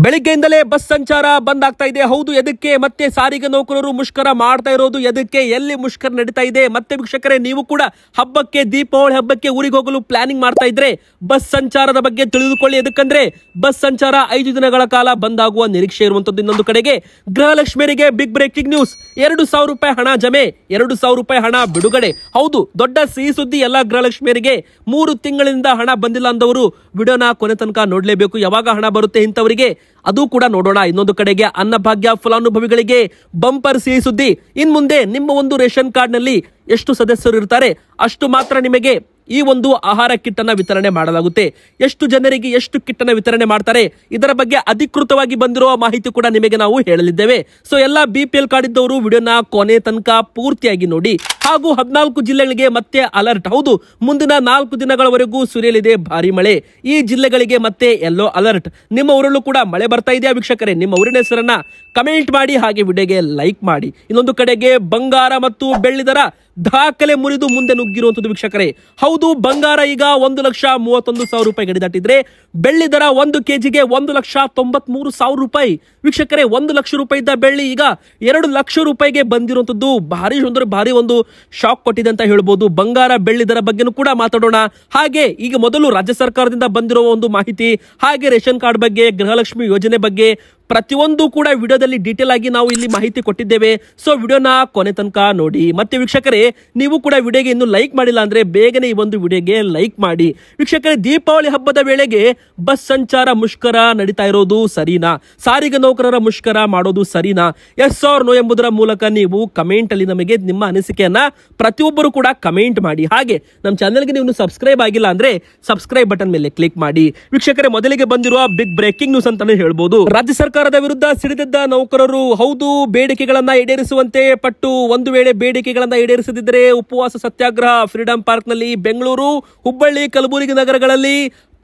ಬೆಳಿಗ್ಗೆಯಿಂದಲೇ bus ಸಂಚಾರ ಬಂದ್ ಆಗ್ತಾ ಇದೆ. ಹೌದು, ಎದಕ್ಕೆ? ಮತ್ತೆ ಸಾರಿಗೆ ನೌಕರರು ಮುಷ್ಕರ ಮಾಡ್ತಾ ಇರೋದು ಎದಕ್ಕೆ? ಎಲ್ಲಿ ಮುಷ್ಕರ ನಡೀತಾ ಇದೆ? ಮತ್ತೆ ವೀಕ್ಷಕರೇ, ನೀವು ಕೂಡ ಹಬ್ಬಕ್ಕೆ, ದೀಪಾವಳಿ ಹಬ್ಬಕ್ಕೆ ಊರಿಗೆ ಹೋಗಲು ಪ್ಲಾನಿಂಗ್ ಮಾಡ್ತಾ ಇದ್ರೆ ಬಸ್ ಸಂಚಾರದ ಬಗ್ಗೆ ತಿಳಿದುಕೊಳ್ಳಿ. ಎದಕ್ಕಂದ್ರೆ ಬಸ್ ಸಂಚಾರ 5 ದಿನಗಳ ಕಾಲ ಬಂದ್ ಆಗುವ ನಿರೀಕ್ಷೆ ಇರುವಂತದ್ದು. ಇನ್ನೊಂದು ಕಡೆಗೆ ಗೃಹಲಕ್ಷ್ಮಿಯರಿಗೆ ಬಿಗ್ ಬ್ರೇಕಿಂಗ್ ನ್ಯೂಸ್. 2,000 ರೂಪಾಯಿ ಹಣ ಜಮೆ, 2,000 ರೂಪಾಯಿ ಹಣ ಬಿಡುಗಡೆ. ಹೌದು, ದೊಡ್ಡ ಸಿಹಿ ಸುದ್ದಿ ಎಲ್ಲ ಗೃಹಲಕ್ಷ್ಮಿಯರಿಗೆ. 3 ತಿಂಗಳಿಂದ ಹಣ ಬಂದಿಲ್ಲ ಅಂದವರು ವಿಡಿಯೋನ ಕೊನೆ ತನಕ ನೋಡ್ಲೇಬೇಕು. ಯಾವಾಗ ಹಣ ಬರುತ್ತೆ ಇಂಥವರಿಗೆ ಅದು ಕೂಡ ನೋಡೋಣ. ಇನ್ನೊಂದು ಕಡೆಗೆ ಅನ್ನಭಾಗ್ಯ ಫಲಾನುಭವಿಗಳಿಗೆ ಬಂಪರ್ ಸಿಹಿ ಸುದ್ದಿ. ಇನ್ ಮುಂದೆ ನಿಮ್ಮ ಒಂದು ರೇಷನ್ ಕಾರ್ಡ್ ನಲ್ಲಿ ಎಷ್ಟು ಸದಸ್ಯರು ಇರ್ತಾರೆ ಅಷ್ಟು ಮಾತ್ರ ನಿಮಗೆ ಈ ಒಂದು ಆಹಾರ ಕಿಟ್ ಅನ್ನ ವಿತರಣೆ ಮಾಡಲಾಗುತ್ತೆ. ಎಷ್ಟು ಜನರಿಗೆ ಎಷ್ಟು ಕಿಟ್ ಅನ್ನ ವಿತರಣೆ ಮಾಡ್ತಾರೆ ಇದರ ಬಗ್ಗೆ ಅಧಿಕೃತವಾಗಿ ಬಂದಿರುವ ಮಾಹಿತಿ ಕೂಡ ನಿಮಗೆ ನಾವು ಹೇಳಲಿದ್ದೇವೆ. ಸೊ ಎಲ್ಲ BPL ಕಾರ್ಡ್ ಇದ್ದವರು ವಿಡಿಯೋನ ಕೊನೆ ತನಕ ಪೂರ್ತಿಯಾಗಿ ನೋಡಿ. ಹಾಗೂ 14 ಜಿಲ್ಲೆಗಳಿಗೆ ಮತ್ತೆ ಅಲರ್ಟ್. ಹೌದು, ಮುಂದಿನ 4 ದಿನಗಳವರೆಗೂ ಸುರಿಯಲಿದೆ ಭಾರಿ ಮಳೆ. ಈ ಜಿಲ್ಲೆಗಳಿಗೆ ಮತ್ತೆ ಯೆಲ್ಲೋ ಅಲರ್ಟ್. ನಿಮ್ಮ ಊರಲ್ಲೂ ಕೂಡ ಮಳೆ ಬರ್ತಾ ಇದೆಯಾ ವೀಕ್ಷಕರೇ? ನಿಮ್ಮ ಊರಿನ ಹೆಸರನ್ನ ಕಮೆಂಟ್ ಮಾಡಿ, ಹಾಗೆ ವಿಡಿಯೋಗೆ ಲೈಕ್ ಮಾಡಿ. ಇನ್ನೊಂದು ಕಡೆಗೆ ಬಂಗಾರ ಮತ್ತು ಬೆಳ್ಳಿ ದರ ದಾಖಲೆ ಮುರಿದು ಮುಂದೆ ನುಗ್ಗಿರುವಂತದ್ದು ವೀಕ್ಷಕರೇ. ಹೌದು, ಬಂಗಾರ ಈಗ 1,31,000 ರೂಪಾಯಿ ಗಡಿ ದಾಟಿದ್ರೆ ಬೆಳ್ಳಿ ದರ 1 ಕೆಜಿಗೆ 1,93,000 ರೂಪಾಯಿ. ವೀಕ್ಷಕರೇ, 1 ಲಕ್ಷ ರೂಪಾಯಿ ಇದ್ದ ಬೆಳ್ಳಿ ಈಗ 2 ಲಕ್ಷ ರೂಪಾಯಿಗೆ ಬಂದಿರುವಂತದ್ದು ಭಾರಿ ಒಂದು ಶಾಕ್ ಕೊಟ್ಟಿದೆ ಅಂತ ಹೇಳ್ಬೋದು. ಬಂಗಾರ ಬೆಳ್ಳಿ ದರ ಬಗ್ಗೆನೂ ಕೂಡ ಮಾತಾಡೋಣ. ಹಾಗೆ ಈಗ ಮೊದಲು ರಾಜ್ಯ ಸರ್ಕಾರದಿಂದ ಬಂದಿರುವ ಒಂದು ಮಾಹಿತಿ, ಹಾಗೆ ರೇಷನ್ ಕಾರ್ಡ್ ಬಗ್ಗೆ, ಗೃಹಲಕ್ಷ್ಮಿ ಯೋಜನೆ ಬಗ್ಗೆ ಪ್ರತಿಯೊಂದು ಕೂಡ ವಿಡಿಯೋದಲ್ಲಿ ಡೀಟೇಲ್ ಆಗಿ ನಾವು ಇಲ್ಲಿ ಮಾಹಿತಿ ಕೊಟ್ಟಿದ್ದೇವೆ. ಸೊ ವಿಡಿಯೋನ ಕೊನೆ ತನಕ ನೋಡಿ. ಮತ್ತೆ ವೀಕ್ಷಕರೇ, ನೀವು ಕೂಡ ವಿಡಿಯೋಗೆ ಇನ್ನು ಲೈಕ್ ಮಾಡಿಲ್ಲ ಅಂದ್ರೆ ಬೇಗನೆ ಈ ಒಂದು ವಿಡಿಯೋಗೆ ಲೈಕ್ ಮಾಡಿ. ವೀಕ್ಷಕರೇ, ದೀಪಾವಳಿ ಹಬ್ಬದ ವೇಳೆಗೆ ಬಸ್ ಸಂಚಾರ ಮುಷ್ಕರ ನಡೀತಾ ಇರೋದು ಸರಿನಾ? ಸಾರಿಗೆ ನೌಕರರ ಮುಷ್ಕರ ಮಾಡೋದು ಸರಿನಾ? ಎಸ್ ಆರ್ ನೋ ಎಂಬುದರ ಮೂಲಕ ನೀವು ಕಮೆಂಟ್ ಅಲ್ಲಿ ನಮಗೆ ನಿಮ್ಮ ಅನಿಸಿಕೆಯನ್ನ ಪ್ರತಿಯೊಬ್ಬರು ಕೂಡ ಕಮೆಂಟ್ ಮಾಡಿ. ಹಾಗೆ ನಮ್ಮ ಚಾನೆಲ್ಗೆ ನೀವು ಸಬ್ಸ್ಕ್ರೈಬ್ ಆಗಿಲ್ಲ ಅಂದ್ರೆ ಸಬ್ಸ್ಕ್ರೈಬ್ ಬಟನ್ ಮೇಲೆ ಕ್ಲಿಕ್ ಮಾಡಿ. ವೀಕ್ಷಕರೇ, ಮೊದಲಿಗೆ ಬಂದಿರುವ ಬಿಗ್ ಬ್ರೇಕಿಂಗ್ ನ್ಯೂಸ್ ಅಂತಾನೆ ಹೇಳ್ಬೋದು. ರಾಜ್ಯ ಸರ್ಕಾರದ ವಿರುದ್ಧ ಸಿಡಿದಿದ್ದ ನೌಕರರು. ಹೌದು, ಬೇಡಿಕೆಗಳನ್ನ ಈಡೇರಿಸುವಂತೆ ಪಟ್ಟು ಒಂದು ವೇಳೆ ಬೇಡಿಕೆಗಳನ್ನ ಈಡೇರಿಸದಿದ್ದರೆ ಉಪವಾಸ ಸತ್ಯಾಗ್ರಹ ಫ್ರೀಡಂ ಪಾರ್ಕ್ ನಲ್ಲಿ, ಬೆಂಗಳೂರು, ಹುಬ್ಬಳ್ಳಿ, ಕಲಬುರಗಿ ನಗರಗಳಲ್ಲಿ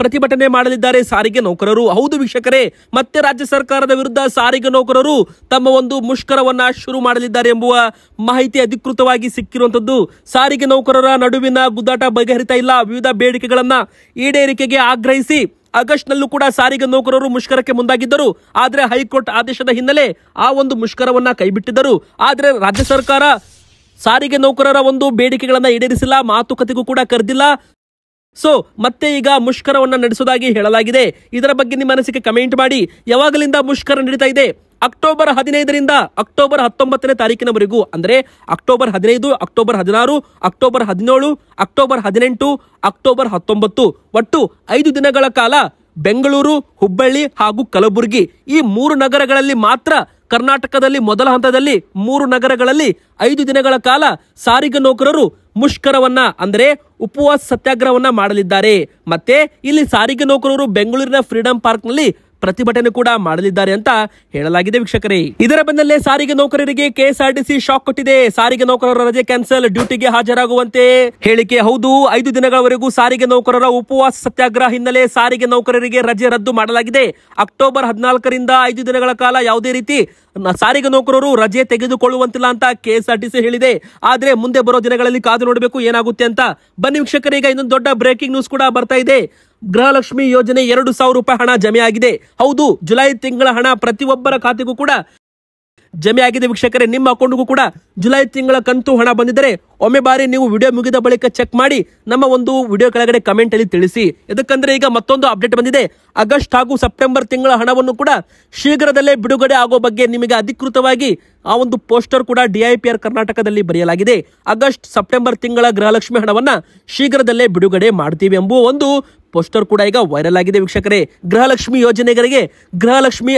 ಪ್ರತಿಭಟನೆ ಮಾಡಲಿದ್ದಾರೆ ಸಾರಿಗೆ ನೌಕರರು. ಹೌದು ವೀಕ್ಷಕರೇ, ಮತ್ತೆ ರಾಜ್ಯ ಸರ್ಕಾರದ ವಿರುದ್ಧ ಸಾರಿಗೆ ನೌಕರರು ತಮ್ಮ ಒಂದು ಮುಷ್ಕರವನ್ನ ಶುರು ಮಾಡಲಿದ್ದಾರೆ ಎಂಬುವ ಮಾಹಿತಿ ಅಧಿಕೃತವಾಗಿ ಸಿಕ್ಕಿರುವಂತದ್ದು. ಸಾರಿಗೆ ನೌಕರರ ನಡುವಿನ ಗುದ್ದಾಟ ಬಗೆಹರಿತಾ ಇಲ್ಲ. ವಿವಿಧ ಬೇಡಿಕೆಗಳನ್ನ ಈಡೇರಿಕೆಗೆ ಆಗ್ರಹಿಸಿ ಆಗಸ್ಟ್ ನಲ್ಲೂ ಕೂಡ ಸಾರಿಗೆ ನೌಕರರು ಮುಷ್ಕರಕ್ಕೆ ಮುಂದಾಗಿದ್ದರು. ಆದ್ರೆ ಹೈಕೋರ್ಟ್ ಆದೇಶದ ಹಿನ್ನೆಲೆ ಆ ಒಂದು ಮುಷ್ಕರವನ್ನ ಕೈಬಿಟ್ಟಿದ್ದರು. ಆದ್ರೆ ರಾಜ್ಯ ಸರ್ಕಾರ ಸಾರಿಗೆ ನೌಕರರ ಒಂದು ಬೇಡಿಕೆಗಳನ್ನ ಈಡೇರಿಸಿಲ್ಲ, ಮಾತುಕತೆಗೂ ಕೂಡ ಕರೆದಿಲ್ಲ. ಸೊ ಮತ್ತೆ ಈಗ ಮುಷ್ಕರವನ್ನ ನಡೆಸುವುದಾಗಿ ಹೇಳಲಾಗಿದೆ. ಇದರ ಬಗ್ಗೆ ನಿಮ್ಮ ಅನಿಸಿಕೆ ಕಮೆಂಟ್ ಮಾಡಿ. ಯಾವಾಗಲಿಂದ ಮುಷ್ಕರ ನಡೀತಾ ಇದೆ? ಅಕ್ಟೋಬರ್ 15ರಿಂದ ಅಕ್ಟೋಬರ್ 19ನೇ ತಾರೀಕಿನವರೆಗೂ, ಅಂದ್ರೆ October 15, October 16, October 17, October 18, October 19 ಒಟ್ಟು 5 ದಿನಗಳ ಕಾಲ ಬೆಂಗಳೂರು, ಹುಬ್ಬಳ್ಳಿ ಹಾಗೂ ಕಲಬುರಗಿ ಈ 3 ನಗರಗಳಲ್ಲಿ ಮಾತ್ರ ಕರ್ನಾಟಕದಲ್ಲಿ ಮೊದಲ ಹಂತದಲ್ಲಿ 3 ನಗರಗಳಲ್ಲಿ 5 ದಿನಗಳ ಕಾಲ ಸಾರಿಗೆ ನೌಕರರು ಮುಷ್ಕರವನ್ನ ಅಂದ್ರೆ ಉಪವಾಸ ಸತ್ಯಾಗ್ರಹವನ್ನ ಮಾಡಲಿದ್ದಾರೆ. ಮತ್ತೆ ಇಲ್ಲಿ ಸಾರಿಗೆ ನೌಕರರು ಬೆಂಗಳೂರಿನ ಫ್ರೀಡಂ ಪಾರ್ಕ್ ನಲ್ಲಿ ಪ್ರತಿಭಟನೆ ಕೂಡ ಮಾಡಲಿದ್ದಾರೆ ಅಂತ ಹೇಳಲಾಗಿದೆ ವೀಕ್ಷಕರೇ. ಇದರ ಬೆನ್ನಲ್ಲೇ ಸಾರಿಗೆ ನೌಕರರಿಗೆ KSRTC ಶಾಕ್ ಕೊಟ್ಟಿದೆ. ಸಾರಿಗೆ ನೌಕರರ ರಜೆ ಕ್ಯಾನ್ಸಲ್, ಡ್ಯೂಟಿಗೆ ಹಾಜರಾಗುವಂತೆ ಹೇಳಿಕೆ. ಹೌದು, 5 ದಿನಗಳವರೆಗೂ ಸಾರಿಗೆ ನೌಕರರ ಉಪವಾಸ ಸತ್ಯಾಗ್ರಹ ಹಿನ್ನೆಲೆ ಸಾರಿಗೆ ನೌಕರರಿಗೆ ರಜೆ ರದ್ದು ಮಾಡಲಾಗಿದೆ. ಅಕ್ಟೋಬರ್ 14ರಿಂದ 5 ದಿನಗಳ ಕಾಲ ಯಾವುದೇ ರೀತಿ ಸಾರಿಗೆ ನೌಕರರು ರಜೆ ತೆಗೆದುಕೊಳ್ಳುವಂತಿಲ್ಲ ಅಂತ KSRTC ಹೇಳಿದೆ. ಆದ್ರೆ ಮುಂದೆ ಬರೋ ದಿನಗಳಲ್ಲಿ ಕಾದು ನೋಡಬೇಕು ಏನಾಗುತ್ತೆ ಅಂತ. ಬನ್ನಿ ವೀಕ್ಷಕರೇ, ಈಗ ಇನ್ನೊಂದು ದೊಡ್ಡ ಬ್ರೇಕಿಂಗ್ ನ್ಯೂಸ್ ಕೂಡ ಬರ್ತಾ ಇದೆ. ಗೃಹಲಕ್ಷ್ಮಿ ಯೋಜನೆ 2,000 ರೂಪಾಯಿ ಹಣ ಜಮೆ ಆಗಿದೆ. ಹೌದು, ಜುಲೈ ತಿಂಗಳ ಹಣ ಪ್ರತಿಯೊಬ್ಬರ ಖಾತೆಗೂ ಕೂಡ ಜಮೆ ಆಗಿದೆ ವೀಕ್ಷಕರೇ. ನಿಮ್ಮ ಅಕೌಂಟ್ಗೂ ಕೂಡ ಜುಲೈ ತಿಂಗಳ ಕಂತು ಹಣ ಬಂದಿದ್ದರೆ ಒಮ್ಮೆ ಬಾರಿ ನೀವು ವಿಡಿಯೋ ಮುಗಿದ ಬಳಿಕ ಚೆಕ್ ಮಾಡಿ ನಮ್ಮ ಒಂದು ವಿಡಿಯೋ ಕೆಳಗಡೆ ಕಮೆಂಟ್ ಅಲ್ಲಿ ತಿಳಿಸಿ. ಯಾಕಂದ್ರೆ ಈಗ ಮತ್ತೊಂದು ಅಪ್ಡೇಟ್ ಬಂದಿದೆ. ಆಗಸ್ಟ್ ಹಾಗೂ ಸೆಪ್ಟೆಂಬರ್ ತಿಂಗಳ ಹಣವನ್ನು ಕೂಡ ಶೀಘ್ರದಲ್ಲೇ ಬಿಡುಗಡೆ ಆಗೋ ಬಗ್ಗೆ ನಿಮಗೆ ಅಧಿಕೃತವಾಗಿ ಆ ಒಂದು ಪೋಸ್ಟರ್ ಕೂಡ DIPR ಕರ್ನಾಟಕದಲ್ಲಿ ಬರೆಯಲಾಗಿದೆ. ಆಗಸ್ಟ್ ಸೆಪ್ಟೆಂಬರ್ ತಿಂಗಳ ಗೃಹಲಕ್ಷ್ಮಿ ಹಣವನ್ನ ಶೀಘ್ರದಲ್ಲೇ ಬಿಡುಗಡೆ ಮಾಡ್ತೀವಿ ಎಂಬುವ ಒಂದು ಪೋಸ್ಟರ್ ಕೂಡ ಈಗ ವೈರಲ್ ಆಗಿದೆ ವೀಕ್ಷಕರೇ. ಗೃಹಲಕ್ಷ್ಮಿ ಯೋಜನೆಗಳಿಗೆ ಗೃಹಲಕ್ಷ್ಮಿ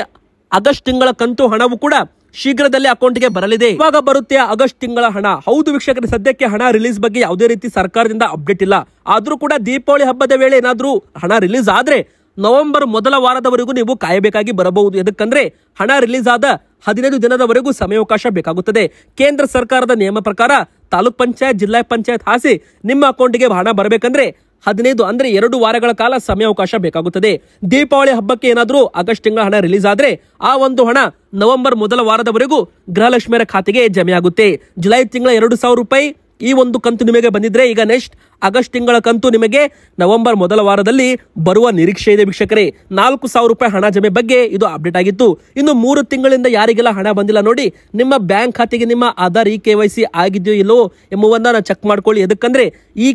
ಆಗಸ್ಟ್ ತಿಂಗಳ ಕಂತು ಹಣವು ಕೂಡ ಶೀಘ್ರದಲ್ಲೇ ಅಕೌಂಟ್ಗೆ ಬರಲಿದೆ. ಇವಾಗ ಬರುತ್ತೆ ಆಗಸ್ಟ್ ತಿಂಗಳ ಹಣ. ಹೌದು ವೀಕ್ಷಕರೇ, ಸದ್ಯಕ್ಕೆ ಹಣ ರಿಲೀಸ್ ಬಗ್ಗೆ ಯಾವುದೇ ರೀತಿ ಸರ್ಕಾರದಿಂದ ಅಪ್ಡೇಟ್ ಇಲ್ಲ. ಆದ್ರೂ ಕೂಡ ದೀಪಾವಳಿ ಹಬ್ಬದ ವೇಳೆ ಏನಾದ್ರೂ ಹಣ ರಿಲೀಸ್ ಆದ್ರೆ ನವೆಂಬರ್ ಮೊದಲ ವಾರದವರೆಗೂ ನೀವು ಕಾಯಬೇಕಾಗಿ ಬರಬಹುದು. ಎದಕ್ಕಂದ್ರೆ ಹಣ ರಿಲೀಸ್ ಆದ 15 ದಿನದವರೆಗೂ ಸಮಯಾವಕಾಶ ಬೇಕಾಗುತ್ತದೆ. ಕೇಂದ್ರ ಸರ್ಕಾರದ ನಿಯಮ ಪ್ರಕಾರ ತಾಲೂಕ್ ಪಂಚಾಯತ್, ಜಿಲ್ಲಾ ಪಂಚಾಯತ್ ಹಾಸಿ ನಿಮ್ಮ ಅಕೌಂಟ್ಗೆ ಹಣ ಬರಬೇಕಂದ್ರೆ 15 ಅಂದ್ರೆ 2 ವಾರಗಳ ಕಾಲ ಸಮಯಾವಕಾಶ ಬೇಕಾಗುತ್ತದೆ. ದೀಪಾವಳಿ ಹಬ್ಬಕ್ಕೆ ಏನಾದ್ರೂ ಆಗಸ್ಟ್ ತಿಂಗಳ ಹಣ ರಿಲೀಸ್ ಆದ್ರೆ ಆ ಒಂದು ಹಣ ನವೆಂಬರ್ ಮೊದಲ ವಾರದವರೆಗೂ ಗೃಹಲಕ್ಷ್ಮಿಯರ ಖಾತೆಗೆ ಜಮೆ ಆಗುತ್ತೆ. ಜುಲೈ ತಿಂಗಳ 2,000 ರೂಪಾಯಿ ಈ ಒಂದು ಕಂತು ನಿಮಗೆ ಬಂದಿದ್ರೆ ಈಗ ನೆಕ್ಸ್ಟ್ ಆಗಸ್ಟ್ ತಿಂಗಳ ಕಂತು ನಿಮಗೆ ನವೆಂಬರ್ ಮೊದಲ ವಾರದಲ್ಲಿ ಬರುವ ನಿರೀಕ್ಷೆ ಇದೆ ವೀಕ್ಷಕರೇ. 4,000 ರೂಪಾಯಿ ಹಣ ಜಮೆ ಬಗ್ಗೆ ಇದು ಅಪ್ಡೇಟ್ ಆಗಿತ್ತು. ಇನ್ನು 3 ತಿಂಗಳಿಂದ ಯಾರಿಗೆಲ್ಲ ಹಣ ಬಂದಿಲ್ಲ ನೋಡಿ, ನಿಮ್ಮ ಬ್ಯಾಂಕ್ ಖಾತೆಗೆ ನಿಮ್ಮ ಆಧಾರ್ KYC ಆಗಿದೆಯೋ ಇಲ್ಲವೋ ಎಂಬುದನ್ನ ಚೆಕ್ ಮಾಡ್ಕೊಳ್ಳಿ. ಎದಕ್ಕಂದ್ರೆ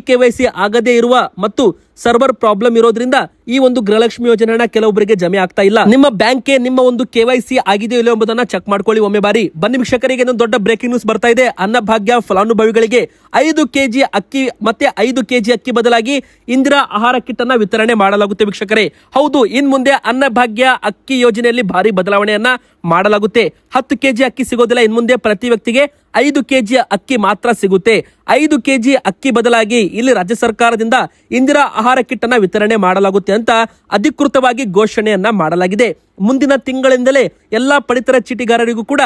KYC ಆಗದೇ ಇರುವ ಮತ್ತು ಸರ್ವರ್ ಪ್ರಾಬ್ಲಮ್ ಇರೋದ್ರಿಂದ ಈ ಒಂದು ಗೃಹಲಕ್ಷ್ಮಿ ಯೋಜನೆ ಹಣ ಕೆಲವೊಬ್ಬರಿಗೆ ಜಮೆ ಆಗ್ತಾ ಇಲ್ಲ. ನಿಮ್ಮ ಬ್ಯಾಂಕ್ಗೆ ನಿಮ್ಮ ಒಂದು KYC ಆಗಿದೆಯೋ ಇಲ್ಲೋ ಎಂಬುದನ್ನ ಚೆಕ್ ಮಾಡ್ಕೊಳ್ಳಿ ಒಮ್ಮೆ ಬಾರಿ. ಬನ್ನಿ ವೀಕ್ಷಕರಿಗೆ ದೊಡ್ಡ ಬ್ರೇಕಿಂಗ್ ನ್ಯೂಸ್ ಬರ್ತಾ ಇದೆ. ಅನ್ನಭಾಗ್ಯ ಫಲಾನುಭವಿಗಳಿಗೆ 5 kg ಅಕ್ಕಿ ಮತ್ತೆ 5 kg ಅಕ್ಕಿ ಬದಲಾಗಿ ಇಂದಿರಾ ಆಹಾರ ಕಿಟ್ ಅನ್ನ ವಿತರಣೆ ಮಾಡಲಾಗುತ್ತೆ ವೀಕ್ಷಕರೇ. ಹೌದು, ಇನ್ ಮುಂದೆ ಅನ್ನಭಾಗ್ಯ ಅಕ್ಕಿ ಯೋಜನೆಯಲ್ಲಿ ಭಾರಿ ಬದಲಾವಣೆಯನ್ನ ಮಾಡಲಾಗುತ್ತೆ. 10 kg ಅಕ್ಕಿ ಸಿಗೋದಿಲ್ಲ. ಇನ್ ಮುಂದೆ ಪ್ರತಿ ವ್ಯಕ್ತಿಗೆ 5 kg ಅಕ್ಕಿ ಮಾತ್ರ ಸಿಗುತ್ತೆ. 5 kg ಅಕ್ಕಿ ಬದಲಾಗಿ ಇಲ್ಲಿ ರಾಜ್ಯ ಸರ್ಕಾರದಿಂದ ಇಂದಿರಾ ಆಹಾರ ಕಿಟ್ ಅನ್ನ ವಿತರಣೆ ಮಾಡಲಾಗುತ್ತೆ ಅಂತ ಅಧಿಕೃತವಾಗಿ ಘೋಷಣೆಯನ್ನ ಮಾಡಲಾಗಿದೆ. ಮುಂದಿನ ತಿಂಗಳಿಂದಲೇ ಎಲ್ಲಾ ಪಡಿತರ ಚೀಟಿಗಾರರಿಗೂ ಕೂಡ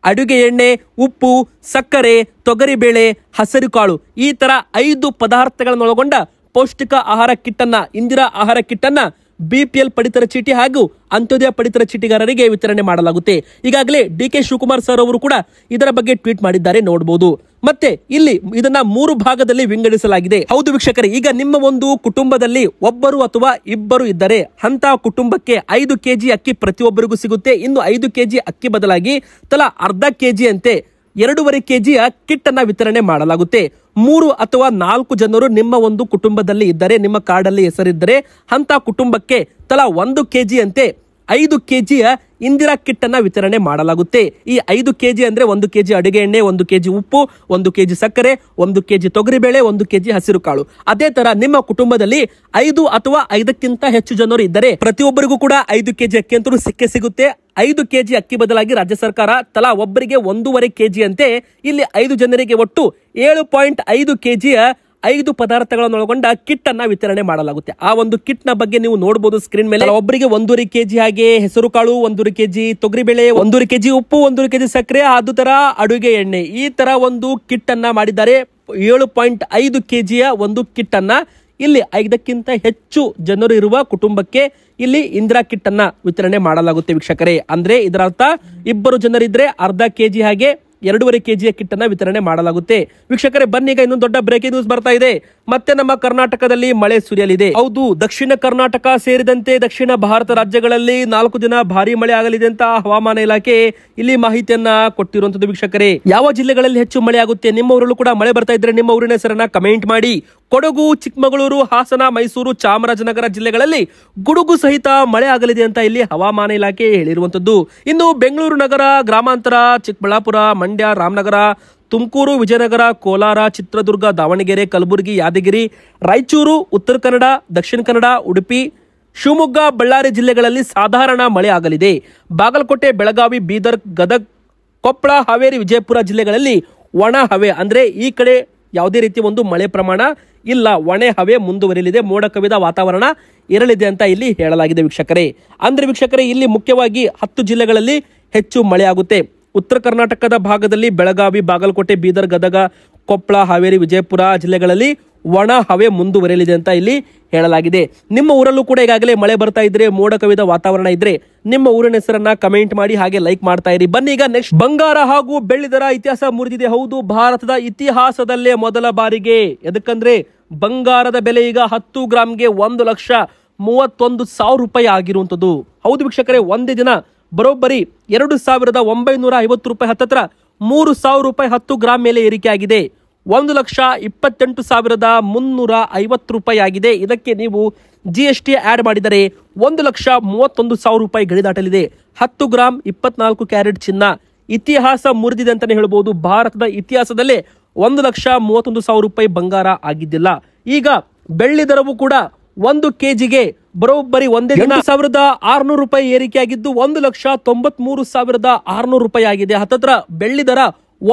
ಅಡುಗೆ ಎಣ್ಣೆ, ಉಪ್ಪು, ಸಕ್ಕರೆ, ತೊಗರಿಬೇಳೆ, ಹಸಿರು ಕಾಳು ಈ ತರ 5 ಪದಾರ್ಥಗಳನ್ನೊಳಗೊಂಡ ಪೌಷ್ಟಿಕ ಆಹಾರ ಕಿಟ್ ಅನ್ನ, ಇಂದಿರಾ ಆಹಾರ ಕಿಟ್ ಅನ್ನ BPL ಪಡಿತರ ಚೀಟಿ ಹಾಗೂ ಅಂತ್ಯೋದಯ ಪಡಿತರ ಚೀಟಿಗಾರರಿಗೆ ವಿತರಣೆ ಮಾಡಲಾಗುತ್ತೆ. ಈಗಾಗಲೇ DK ಶಿವಕುಮಾರ್ ಸರ್ ಅವರು ಕೂಡ ಇದರ ಬಗ್ಗೆ ಟ್ವೀಟ್ ಮಾಡಿದ್ದಾರೆ, ನೋಡಬಹುದು. ಮತ್ತೆ ಇಲ್ಲಿ ಇದನ್ನ 3 ಭಾಗದಲ್ಲಿ ವಿಂಗಡಿಸಲಾಗಿದೆ. ಹೌದು ವೀಕ್ಷಕರೇ, ಈಗ ನಿಮ್ಮ ಒಂದು ಕುಟುಂಬದಲ್ಲಿ ಒಬ್ಬರು ಅಥವಾ ಇಬ್ಬರು ಇದ್ದರೆ ಅಂತ ಕುಟುಂಬಕ್ಕೆ 5 kg ಅಕ್ಕಿ ಪ್ರತಿಯೊಬ್ಬರಿಗೂ ಸಿಗುತ್ತೆ. ಇನ್ನು 5 kg ಅಕ್ಕಿ ಬದಲಾಗಿ ತಲಾ ಅರ್ಧ kg ಅಂತೆ 2.5 kg ಕಿಟ್ ಅನ್ನ ವಿತರಣೆ ಮಾಡಲಾಗುತ್ತೆ. 3 ಅಥವಾ 4 ಜನರು ನಿಮ್ಮ ಒಂದು ಕುಟುಂಬದಲ್ಲಿ ಇದ್ದರೆ, ನಿಮ್ಮ ಕಾರ್ಡಲ್ಲಿ ಹೆಸರಿದ್ದರೆ ಅಂತ ಕುಟುಂಬಕ್ಕೆ ತಲಾ 1 kg ಅಂತೆ 5 kg ಇಂದಿರಾ ಕಿಟ್ ಅನ್ನ ವಿತರಣೆ ಮಾಡಲಾಗುತ್ತೆ. ಈ 5 kg ಅಂದ್ರೆ 1 kg ಅಡುಗೆ ಎಣ್ಣೆ, 1 kg ಉಪ್ಪು, 1 kg ಸಕ್ಕರೆ, 1 kg ತೊಗರಿಬೇಳೆ, 1 kg ಹಸಿರು ಕಾಳು. ಅದೇ ತರ ನಿಮ್ಮ ಕುಟುಂಬದಲ್ಲಿ 5 ಅಥವಾ 5ಕ್ಕಿಂತ ಹೆಚ್ಚು ಜನರು ಇದ್ದರೆ ಪ್ರತಿಯೊಬ್ಬರಿಗೂ ಕೂಡ 5 kg ಅಕ್ಕಿ ಅಂತೂ ಸಿಗುತ್ತೆ. 5 kg ಅಕ್ಕಿ ಬದಲಾಗಿ ರಾಜ್ಯ ಸರ್ಕಾರ ತಲಾ ಒಬ್ಬರಿಗೆ 1.5 kg ಅಂತೆ ಇಲ್ಲಿ 5 ಜನರಿಗೆ ಒಟ್ಟು 7.5 kg 5 ಪದಾರ್ಥಗಳನ್ನೊಳಗೊಂಡ ಕಿಟ್ ಅನ್ನ ವಿತರಣೆ ಮಾಡಲಾಗುತ್ತೆ. ಆ ಒಂದು ಕಿಟ್ ನ ಬಗ್ಗೆ ನೀವು ನೋಡಬಹುದು ಸ್ಕ್ರೀನ್ ಮೇಲೆ. ಒಬ್ಬರಿಗೆ 1.5 kg ಹಾಗೆ ಹೆಸರು ಕಾಳು, 1.5 kg ತೊಗರಿಬೇಳೆ, 1.5 kg ಉಪ್ಪು, 1.5 kg ಸಕ್ಕರೆ, ಅದು ತರ ಅಡುಗೆ ಎಣ್ಣೆ, ಈ ತರ ಒಂದು ಕಿಟ್ ಅನ್ನ ಮಾಡಿದ್ದಾರೆ. 7.5 kg ಒಂದು ಕಿಟ್ ಅನ್ನ ಇಲ್ಲಿ 5ಕ್ಕಿಂತ ಹೆಚ್ಚು ಜನರು ಇರುವ ಕುಟುಂಬಕ್ಕೆ ಇಲ್ಲಿ ಇಂದಿರಾ ಕಿಟ್ ಅನ್ನ ವಿತರಣೆ ಮಾಡಲಾಗುತ್ತೆ ವೀಕ್ಷಕರೇ. ಅಂದ್ರೆ ಇದರ ಅರ್ಥ ಇಬ್ಬರು ಜನರಿದ್ರೆ ಅರ್ಧ kg ಹಾಗೆ 2.5 kg ಕಿಟ್ ಅನ್ನ ವಿತರಣೆ ಮಾಡಲಾಗುತ್ತೆ. ವೀಕ್ಷಕರೇ ಬನ್ನಿ, ಈಗ ಇನ್ನೊಂದು ದೊಡ್ಡ ಬ್ರೇಕಿಂಗ್ ನ್ಯೂಸ್ ಬರ್ತಾ ಇದೆ. ಮತ್ತೆ ನಮ್ಮ ಕರ್ನಾಟಕದಲ್ಲಿ ಮಳೆ ಸುರಿಯಲಿದೆ. ಹೌದು, ದಕ್ಷಿಣ ಕರ್ನಾಟಕ ಸೇರಿದಂತೆ ದಕ್ಷಿಣ ಭಾರತ ರಾಜ್ಯಗಳಲ್ಲಿ 4 ದಿನ ಭಾರಿ ಮಳೆ ಆಗಲಿದೆ ಅಂತ ಹವಾಮಾನ ಇಲಾಖೆ ಇಲ್ಲಿ ಮಾಹಿತಿಯನ್ನ ಕೊಟ್ಟಿರುವಂತದ್ದು ವೀಕ್ಷಕರೇ. ಯಾವ ಜಿಲ್ಲೆಗಳಲ್ಲಿ ಹೆಚ್ಚು ಮಳೆ ಆಗುತ್ತೆ, ನಿಮ್ಮ ಊರಲ್ಲೂ ಕೂಡ ಮಳೆ ಬರ್ತಾ ಇದ್ರೆ ನಿಮ್ಮ ಊರಿನ ಹೆಸರನ್ನ ಕಮೆಂಟ್ ಮಾಡಿ. ಕೊಡಗು, ಚಿಕ್ಕಮಗಳೂರು, ಹಾಸನ, ಮೈಸೂರು, ಚಾಮರಾಜನಗರ ಜಿಲ್ಲೆಗಳಲ್ಲಿ ಗುಡುಗು ಸಹಿತ ಮಳೆ ಆಗಲಿದೆ ಅಂತ ಇಲ್ಲಿ ಹವಾಮಾನ ಇಲಾಖೆ ಹೇಳಿರುವಂತದ್ದು. ಇನ್ನು ಬೆಂಗಳೂರು ನಗರ, ಗ್ರಾಮಾಂತರ, ಚಿಕ್ಕಬಳ್ಳಾಪುರ, ಮಂಡ್ಯ, ರಾಮನಗರ, ತುಮಕೂರು, ವಿಜಯನಗರ, ಕೋಲಾರ, ಚಿತ್ರದುರ್ಗ, ದಾವಣಗೆರೆ, ಕಲಬುರಗಿ, ಯಾದಗಿರಿ, ರಾಯಚೂರು, ಉತ್ತರ ಕನ್ನಡ, ದಕ್ಷಿಣ ಕನ್ನಡ, ಉಡುಪಿ, ಶಿವಮೊಗ್ಗ, ಬಳ್ಳಾರಿ ಜಿಲ್ಲೆಗಳಲ್ಲಿ ಸಾಧಾರಣ ಮಳೆ ಆಗಲಿದೆ. ಬಾಗಲಕೋಟೆ, ಬೆಳಗಾವಿ, ಬೀದರ್, ಗದಗ್, ಕೊಪ್ಪಳ, ಹಾವೇರಿ, ವಿಜಯಪುರ ಜಿಲ್ಲೆಗಳಲ್ಲಿ ಒಣ ಹವೆ ಅಂದ್ರೆ ಈ ಕಡೆ ಯಾವುದೇ ರೀತಿ ಒಂದು ಮಳೆ ಪ್ರಮಾಣ ಇಲ್ಲ, ಒಣ ಹವೆ ಮುಂದುವರಿಯಲಿದೆ, ಮೋಡ ಕವಿದ ವಾತಾವರಣ ಇರಲಿದೆ ಅಂತ ಇಲ್ಲಿ ಹೇಳಲಾಗಿದೆ ವೀಕ್ಷಕರೇ. ಅಂದ್ರೆ ವೀಕ್ಷಕರೇ ಇಲ್ಲಿ ಮುಖ್ಯವಾಗಿ 10 ಜಿಲ್ಲೆಗಳಲ್ಲಿ ಹೆಚ್ಚು ಮಳೆ ಆಗುತ್ತೆ. ಉತ್ತರ ಕರ್ನಾಟಕದ ಭಾಗದಲ್ಲಿ ಬೆಳಗಾವಿ, ಬಾಗಲಕೋಟೆ, ಬೀದರ್, ಗದಗ, ಕೊಪ್ಪಳ, ಹಾವೇರಿ, ವಿಜಯಪುರ ಜಿಲ್ಲೆಗಳಲ್ಲಿ ಒಣ ಹವೆ ಮುಂದುವರಿಯಲಿದೆ ಅಂತ ಇಲ್ಲಿ ಹೇಳಲಾಗಿದೆ. ನಿಮ್ಮ ಊರಲ್ಲೂ ಕೂಡ ಈಗಾಗಲೇ ಮಳೆ ಬರ್ತಾ ಇದ್ರೆ, ಮೋಡ ಕವಿದ ವಾತಾವರಣ ಇದ್ರೆ ನಿಮ್ಮ ಊರಿನ ಹೆಸರನ್ನ ಕಮೆಂಟ್ ಮಾಡಿ, ಹಾಗೆ ಲೈಕ್ ಮಾಡ್ತಾ ಇರಿ. ಬನ್ನಿ ಈಗ ನೆಕ್ಸ್ಟ್, ಬಂಗಾರ ಹಾಗೂ ಬೆಳ್ಳಿ ದರ ಇತಿಹಾಸ ಮುರಿದಿದೆ. ಹೌದು, ಭಾರತದ ಇತಿಹಾಸದಲ್ಲೇ ಮೊದಲ ಬಾರಿಗೆ. ಎದಕ್ಕಂದ್ರೆ ಬಂಗಾರದ ಬೆಲೆ ಈಗ 10 ಗ್ರಾಮ್ಗೆ 1,31,000 ರೂಪಾಯಿ ಆಗಿರುವಂತದ್ದು. ಹೌದು ವೀಕ್ಷಕರೇ, ಒಂದೇ ದಿನ ಬರೋಬ್ಬರಿ 2,950 ರೂಪಾಯಿ, ಹತ್ತತ್ರ 3,000 ರೂಪಾಯಿ 10 ಗ್ರಾಮ್ ಮೇಲೆ ಏರಿಕೆ ಆಗಿದೆ. 1,28,350 ರೂಪಾಯಿ ಆಗಿದೆ. ಇದಕ್ಕೆ ನೀವು GST ಆಡ್ ಮಾಡಿದರೆ 1,31,000 ರೂಪಾಯಿ ಗಡಿ ದಾಟಲಿದೆ. 10 ಗ್ರಾಮ್ 24 ಕ್ಯಾರೆಟ್ ಚಿನ್ನ ಇತಿಹಾಸ ಮುರಿದಿದೆ ಅಂತಾನೆ ಹೇಳ್ಬೋದು. ಭಾರತದ ಇತಿಹಾಸದಲ್ಲೇ 1,31,000 ರೂಪಾಯಿ ಬಂಗಾರ ಆಗಿದ್ದಿಲ್ಲ. ಈಗ ಬೆಳ್ಳಿ ದರವು ಕೂಡ 1 kgಗೆ ಬರೋಬ್ಬರಿ ಒಂದೇ ದಿನ 8,600 ರೂಪಾಯಿ ಏರಿಕೆ ಆಗಿದ್ದು 1,93,600 ರೂಪಾಯಿ ಆಗಿದೆ. ಹತ್ತತ್ರ ಬೆಳ್ಳಿ ದರ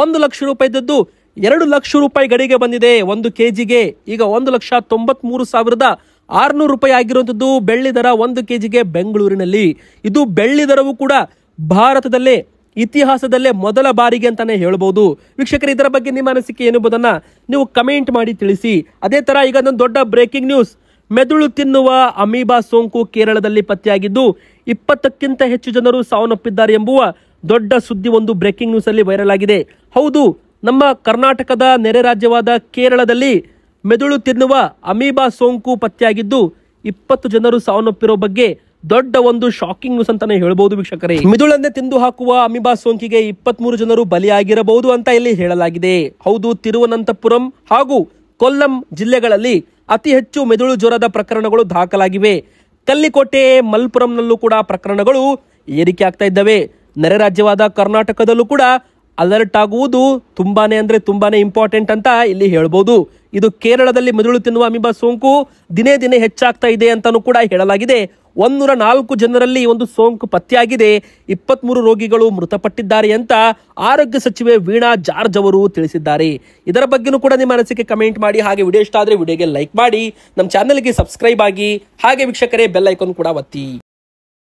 1 ಲಕ್ಷ ರೂಪಾಯಿ ಇದ್ದದ್ದು 2 ಲಕ್ಷ ರೂಪಾಯಿ ಗಡಿಗೆ ಬಂದಿದೆ 1 kgಗೆ. ಈಗ 1,93,600 ರೂಪಾಯಿ ಆಗಿರುವಂತದ್ದು ಬೆಳ್ಳಿ ದರ 1 kgಗೆ ಬೆಂಗಳೂರಿನಲ್ಲಿ. ಇದು ಬೆಳ್ಳಿ ದರವು ಕೂಡ ಭಾರತದಲ್ಲೇ ಇತಿಹಾಸದಲ್ಲೇ ಮೊದಲ ಬಾರಿಗೆ ಅಂತಾನೆ ಹೇಳ್ಬಹುದು. ವೀಕ್ಷಕರು, ಇದರ ಬಗ್ಗೆ ನಿಮ್ಮ ಅನಿಸಿಕೆ ಏನೆಂಬುದನ್ನ ನೀವು ಕಮೆಂಟ್ ಮಾಡಿ ತಿಳಿಸಿ. ಅದೇ ತರ ಈಗ ಒಂದು ದೊಡ್ಡ ಬ್ರೇಕಿಂಗ್ ನ್ಯೂಸ್. ಮೆದುಳು ತಿನ್ನುವ ಅಮೀಬಾ ಸೋಂಕು ಕೇರಳದಲ್ಲಿ ಪತ್ತೆಯಾಗಿದ್ದು 20ಕ್ಕಿಂತ ಹೆಚ್ಚು ಜನರು ಸಾವನ್ನಪ್ಪಿದ್ದಾರೆ ಎಂಬುವ ದೊಡ್ಡ ಸುದ್ದಿ ಒಂದು ಬ್ರೇಕಿಂಗ್ ನ್ಯೂಸ್ ಅಲ್ಲಿ ವೈರಲ್ ಆಗಿದೆ. ಹೌದು, ನಮ್ಮ ಕರ್ನಾಟಕದ ನೆರೆ ರಾಜ್ಯವಾದ ಕೇರಳದಲ್ಲಿ ಮೆದುಳು ತಿನ್ನುವ ಅಮೀಬಾ ಸೋಂಕು ಪತ್ತೆಯಾಗಿದ್ದು 20 ಜನರು ಸಾವನ್ನಪ್ಪಿರೋ ಬಗ್ಗೆ ದೊಡ್ಡ ಒಂದು ಶಾಕಿಂಗ್ ನ್ಯೂಸ್ ಅಂತಾನೆ ಹೇಳ್ಬಹುದು ವೀಕ್ಷಕರೇ. ಮಿದುಳನ್ನೇ ತಿಂದು ಹಾಕುವ ಅಮೀಬಾ ಸೋಂಕಿಗೆ 23 ಜನರು ಬಲಿಯಾಗಿರಬಹುದು ಅಂತ ಇಲ್ಲಿ ಹೇಳಲಾಗಿದೆ. ಹೌದು, ತಿರುವನಂತಪುರಂ ಹಾಗೂ ಕೊಲ್ಲಂ ಜಿಲ್ಲೆಗಳಲ್ಲಿ ಅತಿ ಹೆಚ್ಚು ಮೆದುಳು ಜ್ವರದ ಪ್ರಕರಣಗಳು ದಾಖಲಾಗಿವೆ. ಕಲ್ಲಿಕೋಟೆ, ಮಲ್ಪುರಂನಲ್ಲೂ ಕೂಡ ಪ್ರಕರಣಗಳು ಏರಿಕೆ ಆಗ್ತಾ ಇದ್ದಾವೆ. ನೆರೆ ರಾಜ್ಯವಾದ ಕರ್ನಾಟಕದಲ್ಲೂ ಕೂಡ ಅಲರ್ಟ್ ಆಗುವುದು ತುಂಬಾನೇ ಇಂಪಾರ್ಟೆಂಟ್ ಅಂತ ಇಲ್ಲಿ ಹೇಳ್ಬೋದು. ಇದು ಕೇರಳದಲ್ಲಿ ಮೆದುಳು ತಿನ್ನುವ ಅಮೀಬಾ ಸೋಂಕು ದಿನೇ ದಿನೇ ಹೆಚ್ಚಾಗ್ತಾ ಇದೆ ಅಂತಾನೂ ಕೂಡ ಹೇಳಲಾಗಿದೆ. 104 ಜನರಲ್ಲಿ ಒಂದು ಸೋಂಕು ಪತ್ತೆಯಾಗಿದೆ. 23 ರೋಗಿಗಳು ಮೃತಪಟ್ಟಿದ್ದಾರೆ ಅಂತ ಆರೋಗ್ಯ ಸಚಿವೆ ವೀಣಾ ಜಾರ್ಜ್ ಅವರು ತಿಳಿಸಿದ್ದಾರೆ. ಇದರ ಬಗ್ಗೆನೂ ಕೂಡ ನಿಮ್ಮ ಅನಿಸಿಕೆ ಕಮೆಂಟ್ ಮಾಡಿ. ಹಾಗೆ ವಿಡಿಯೋ ಇಷ್ಟ ಆದರೆ ವಿಡಿಯೋಗೆ ಲೈಕ್ ಮಾಡಿ, ನಮ್ಮ ಚಾನೆಲ್ಗೆ ಸಬ್ಸ್ಕ್ರೈಬ್ ಆಗಿ, ಹಾಗೆ ವೀಕ್ಷಕರೇ ಬೆಲ್ ಐಕಾನ್ ಕೂಡ ಒತ್ತಿ.